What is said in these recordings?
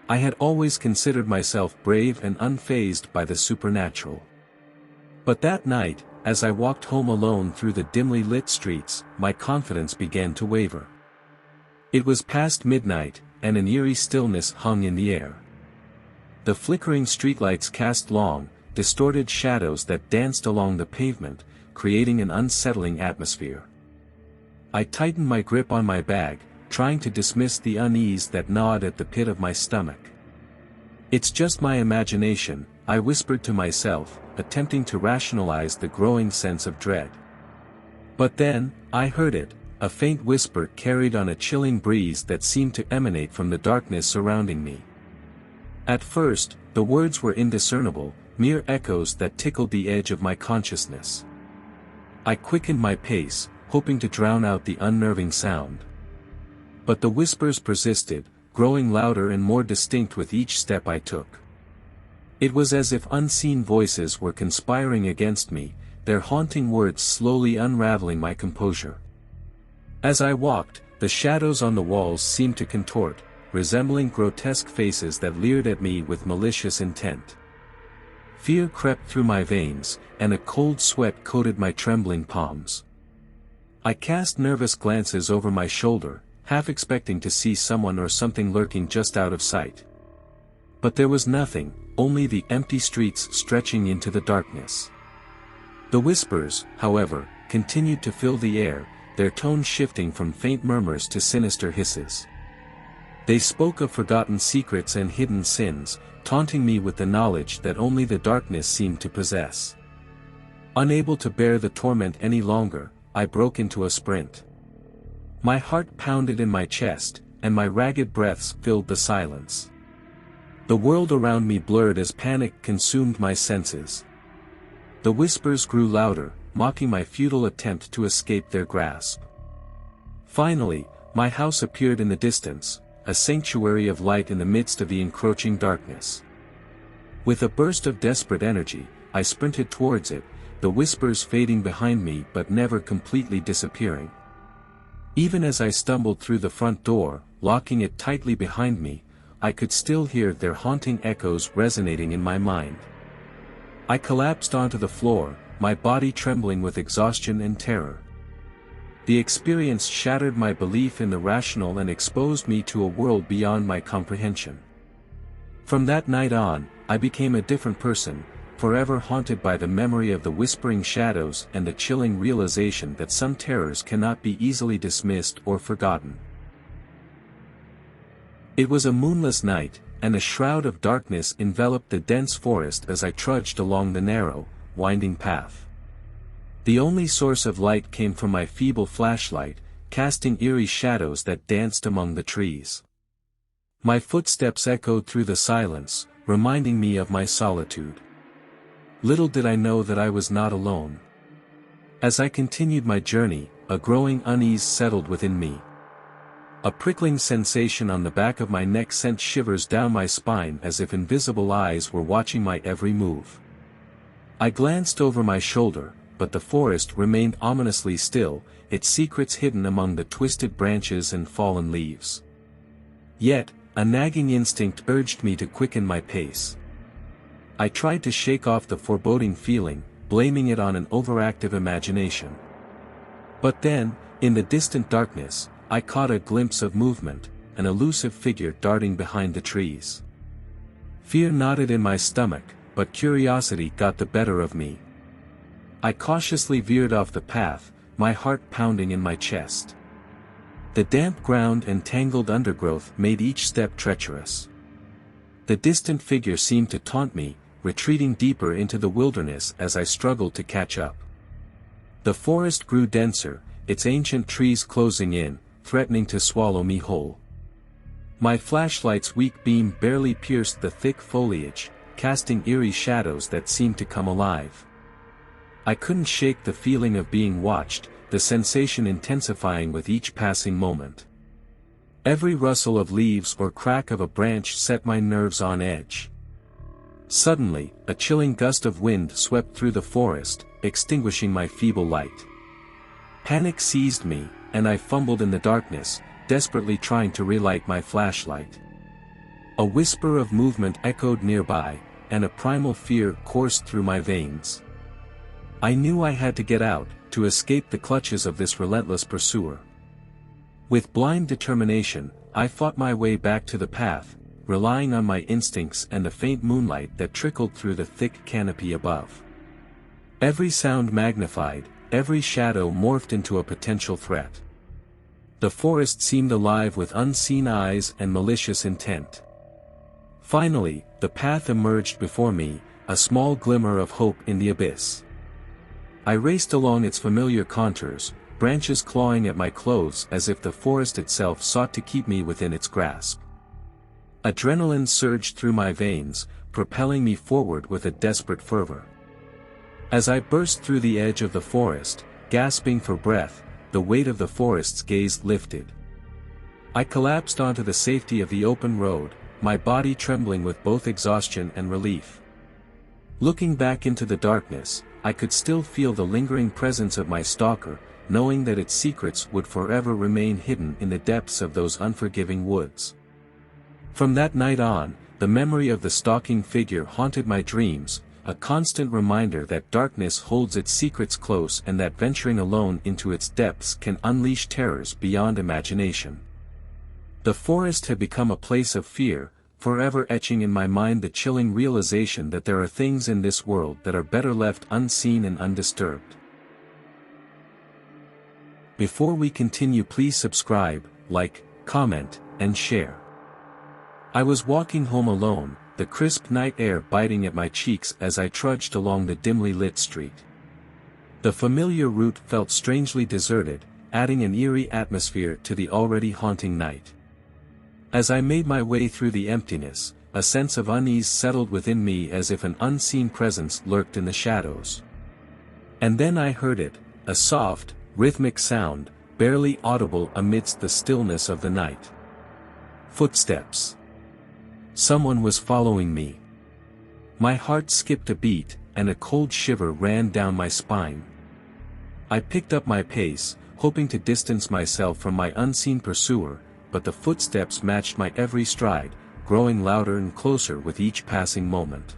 I had always considered myself brave and unfazed by the supernatural. But that night, as I walked home alone through the dimly lit streets, my confidence began to waver. It was past midnight, and an eerie stillness hung in the air. The flickering streetlights cast long, distorted shadows that danced along the pavement, creating an unsettling atmosphere. I tightened my grip on my bag, trying to dismiss the unease that gnawed at the pit of my stomach. "It's just my imagination," I whispered to myself, attempting to rationalize the growing sense of dread. But then, I heard it, a faint whisper carried on a chilling breeze that seemed to emanate from the darkness surrounding me. At first, the words were indiscernible, mere echoes that tickled the edge of my consciousness. I quickened my pace, hoping to drown out the unnerving sound. But the whispers persisted, growing louder and more distinct with each step I took. It was as if unseen voices were conspiring against me, their haunting words slowly unraveling my composure. As I walked, the shadows on the walls seemed to contort, resembling grotesque faces that leered at me with malicious intent. Fear crept through my veins, and a cold sweat coated my trembling palms. I cast nervous glances over my shoulder, half expecting to see someone or something lurking just out of sight. But there was nothing, only the empty streets stretching into the darkness. The whispers, however, continued to fill the air, their tones shifting from faint murmurs to sinister hisses. They spoke of forgotten secrets and hidden sins, taunting me with the knowledge that only the darkness seemed to possess. Unable to bear the torment any longer, I broke into a sprint. My heart pounded in my chest, and my ragged breaths filled the silence. The world around me blurred as panic consumed my senses. The whispers grew louder, mocking my futile attempt to escape their grasp. Finally, my house appeared in the distance, a sanctuary of light in the midst of the encroaching darkness. With a burst of desperate energy, I sprinted towards it, the whispers fading behind me but never completely disappearing. Even as I stumbled through the front door, locking it tightly behind me, I could still hear their haunting echoes resonating in my mind. I collapsed onto the floor, my body trembling with exhaustion and terror. The experience shattered my belief in the rational and exposed me to a world beyond my comprehension. From that night on, I became a different person, forever haunted by the memory of the whispering shadows and the chilling realization that some terrors cannot be easily dismissed or forgotten. It was a moonless night, and a shroud of darkness enveloped the dense forest as I trudged along the narrow, winding path. The only source of light came from my feeble flashlight, casting eerie shadows that danced among the trees. My footsteps echoed through the silence, reminding me of my solitude. Little did I know that I was not alone. As I continued my journey, a growing unease settled within me. A prickling sensation on the back of my neck sent shivers down my spine as if invisible eyes were watching my every move. I glanced over my shoulder, but the forest remained ominously still, its secrets hidden among the twisted branches and fallen leaves. Yet, a nagging instinct urged me to quicken my pace. I tried to shake off the foreboding feeling, blaming it on an overactive imagination. But then, in the distant darkness, I caught a glimpse of movement, an elusive figure darting behind the trees. Fear knotted in my stomach, but curiosity got the better of me. I cautiously veered off the path, my heart pounding in my chest. The damp ground and tangled undergrowth made each step treacherous. The distant figure seemed to taunt me, retreating deeper into the wilderness as I struggled to catch up. The forest grew denser, its ancient trees closing in, threatening to swallow me whole. My flashlight's weak beam barely pierced the thick foliage, casting eerie shadows that seemed to come alive. I couldn't shake the feeling of being watched, the sensation intensifying with each passing moment. Every rustle of leaves or crack of a branch set my nerves on edge. Suddenly, a chilling gust of wind swept through the forest, extinguishing my feeble light. Panic seized me, and I fumbled in the darkness, desperately trying to relight my flashlight. A whisper of movement echoed nearby, and a primal fear coursed through my veins. I knew I had to get out, to escape the clutches of this relentless pursuer. With blind determination, I fought my way back to the path, relying on my instincts and the faint moonlight that trickled through the thick canopy above. Every sound magnified, every shadow morphed into a potential threat. The forest seemed alive with unseen eyes and malicious intent. Finally, the path emerged before me, a small glimmer of hope in the abyss. I raced along its familiar contours, branches clawing at my clothes as if the forest itself sought to keep me within its grasp. Adrenaline surged through my veins, propelling me forward with a desperate fervor. As I burst through the edge of the forest, gasping for breath, the weight of the forest's gaze lifted. I collapsed onto the safety of the open road, my body trembling with both exhaustion and relief. Looking back into the darkness, I could still feel the lingering presence of my stalker, knowing that its secrets would forever remain hidden in the depths of those unforgiving woods. From that night on, the memory of the stalking figure haunted my dreams, a constant reminder that darkness holds its secrets close and that venturing alone into its depths can unleash terrors beyond imagination. The forest had become a place of fear, forever etching in my mind the chilling realization that there are things in this world that are better left unseen and undisturbed. Before we continue, please subscribe, like, comment, and share. I was walking home alone, the crisp night air biting at my cheeks as I trudged along the dimly lit street. The familiar route felt strangely deserted, adding an eerie atmosphere to the already haunting night. As I made my way through the emptiness, a sense of unease settled within me as if an unseen presence lurked in the shadows. And then I heard it, a soft, rhythmic sound, barely audible amidst the stillness of the night. Footsteps. Someone was following me. My heart skipped a beat, and a cold shiver ran down my spine. I picked up my pace, hoping to distance myself from my unseen pursuer, but the footsteps matched my every stride, growing louder and closer with each passing moment.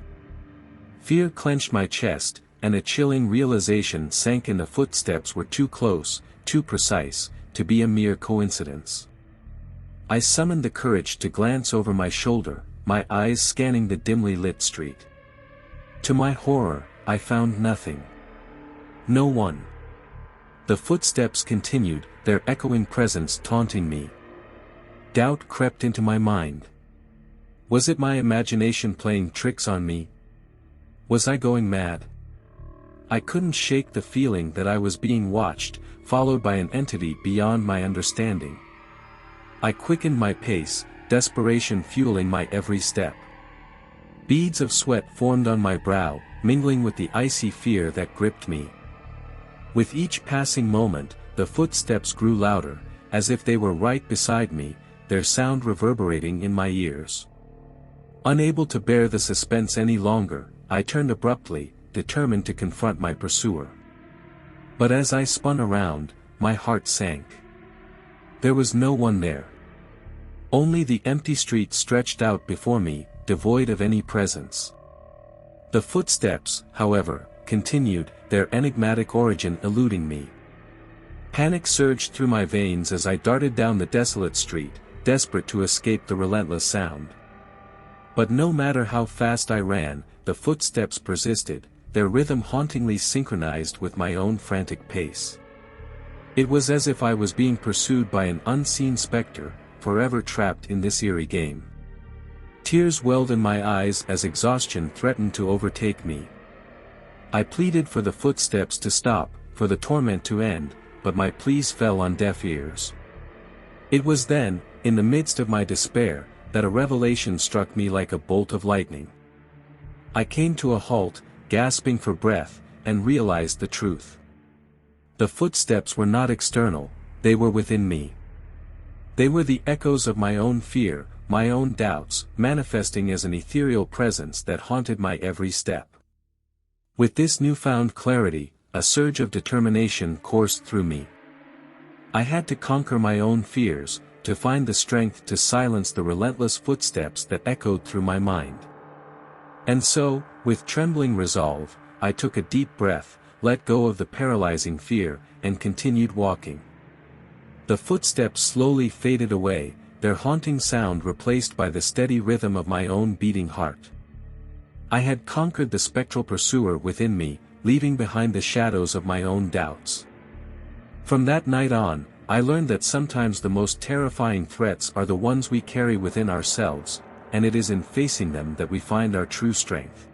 Fear clenched my chest, and a chilling realization sank in: the footsteps were too close, too precise, to be a mere coincidence. I summoned the courage to glance over my shoulder, my eyes scanning the dimly lit street. To my horror, I found nothing. No one. The footsteps continued, their echoing presence taunting me. Doubt crept into my mind. Was it my imagination playing tricks on me? Was I going mad? I couldn't shake the feeling that I was being watched, followed by an entity beyond my understanding. I quickened my pace, desperation fueling my every step. Beads of sweat formed on my brow, mingling with the icy fear that gripped me. With each passing moment, the footsteps grew louder, as if they were right beside me, their sound reverberating in my ears. Unable to bear the suspense any longer, I turned abruptly, determined to confront my pursuer. But as I spun around, my heart sank. There was no one there. Only the empty street stretched out before me, devoid of any presence. The footsteps, however, continued, their enigmatic origin eluding me. Panic surged through my veins as I darted down the desolate street, desperate to escape the relentless sound. But no matter how fast I ran, the footsteps persisted, their rhythm hauntingly synchronized with my own frantic pace. It was as if I was being pursued by an unseen specter, forever trapped in this eerie game. Tears welled in my eyes as exhaustion threatened to overtake me. I pleaded for the footsteps to stop, for the torment to end, but my pleas fell on deaf ears. It was then, in the midst of my despair, that a revelation struck me like a bolt of lightning. I came to a halt, gasping for breath, and realized the truth. The footsteps were not external, they were within me. They were the echoes of my own fear, my own doubts, manifesting as an ethereal presence that haunted my every step. With this newfound clarity, a surge of determination coursed through me. I had to conquer my own fears, to find the strength to silence the relentless footsteps that echoed through my mind. And so, with trembling resolve, I took a deep breath, let go of the paralyzing fear, and continued walking. The footsteps slowly faded away, their haunting sound replaced by the steady rhythm of my own beating heart. I had conquered the spectral pursuer within me, leaving behind the shadows of my own doubts. From that night on, I learned that sometimes the most terrifying threats are the ones we carry within ourselves, and it is in facing them that we find our true strength.